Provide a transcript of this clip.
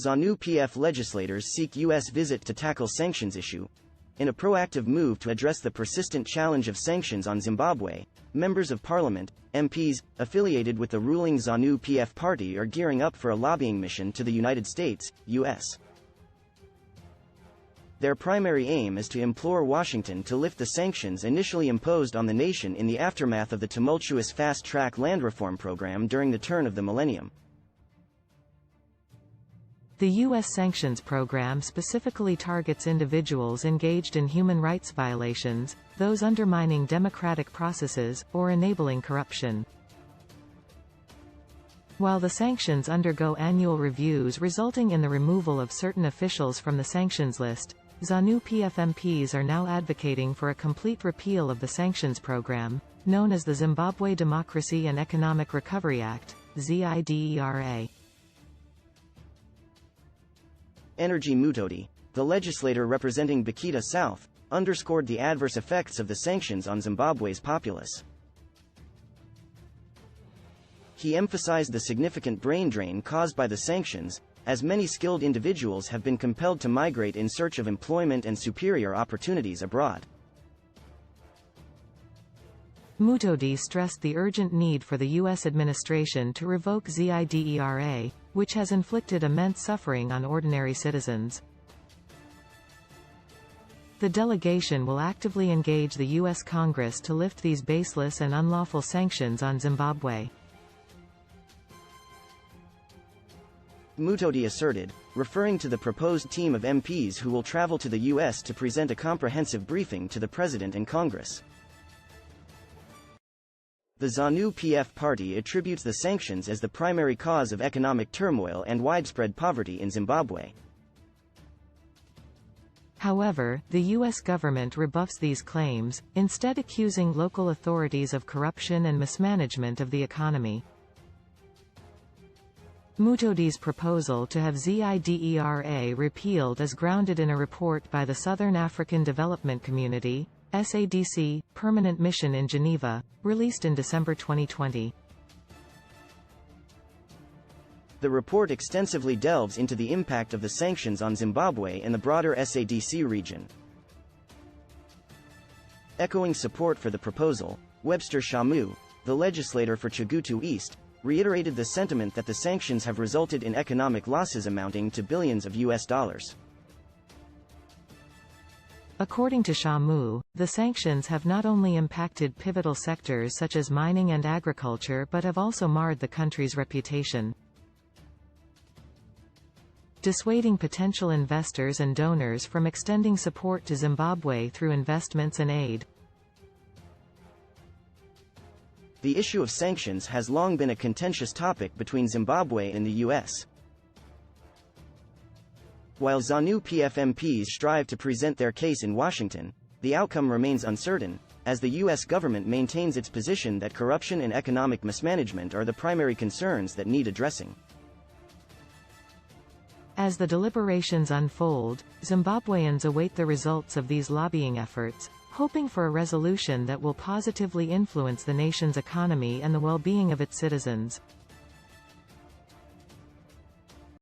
ZANU PF legislators seek U.S. visit to tackle sanctions issue. In a proactive move to address the persistent challenge of sanctions on Zimbabwe, members of parliament, MPs, affiliated with the ruling ZANU PF party are gearing up for a lobbying mission to the United States, U.S. Their primary aim is to implore Washington to lift the sanctions initially imposed on the nation in the aftermath of the tumultuous fast-track land reform program during the turn of the millennium. The U.S. sanctions program specifically targets individuals engaged in human rights violations, those undermining democratic processes, or enabling corruption. While the sanctions undergo annual reviews resulting in the removal of certain officials from the sanctions list, ZANU PF MPs are now advocating for a complete repeal of the sanctions program, known as the Zimbabwe Democracy and Economic Recovery Act, ZIDERA. Energy Mutoti, the legislator representing Bakita South, underscored the adverse effects of the sanctions on Zimbabwe's populace. He emphasized the significant brain drain caused by the sanctions, as many skilled individuals have been compelled to migrate in search of employment and superior opportunities abroad. Mutoti stressed the urgent need for the U.S. administration to revoke ZIDERA, which has inflicted immense suffering on ordinary citizens. The delegation will actively engage the U.S. Congress to lift these baseless and unlawful sanctions on Zimbabwe. Mutoti asserted, referring to the proposed team of MPs who will travel to the U.S. to present a comprehensive briefing to the President and Congress. The ZANU PF party attributes the sanctions as the primary cause of economic turmoil and widespread poverty in Zimbabwe. However, the U.S. government rebuffs these claims, instead accusing local authorities of corruption and mismanagement of the economy. Mutoti's proposal to have ZIDERA repealed is grounded in a report by the Southern African Development Community, SADC, Permanent Mission in Geneva, released in December 2020. The report extensively delves into the impact of the sanctions on Zimbabwe and the broader SADC region. Echoing support for the proposal, Webster Shamu, the legislator for Chagutu East, reiterated the sentiment that the sanctions have resulted in economic losses amounting to billions of US dollars. According to Shamu, the sanctions have not only impacted pivotal sectors such as mining and agriculture but have also marred the country's reputation, dissuading potential investors and donors from extending support to Zimbabwe through investments and aid. The issue of sanctions has long been a contentious topic between Zimbabwe and the U.S. While ZANU PF MPs strive to present their case in Washington, the outcome remains uncertain, as the U.S. government maintains its position that corruption and economic mismanagement are the primary concerns that need addressing. As the deliberations unfold, Zimbabweans await the results of these lobbying efforts, hoping for a resolution that will positively influence the nation's economy and the well-being of its citizens.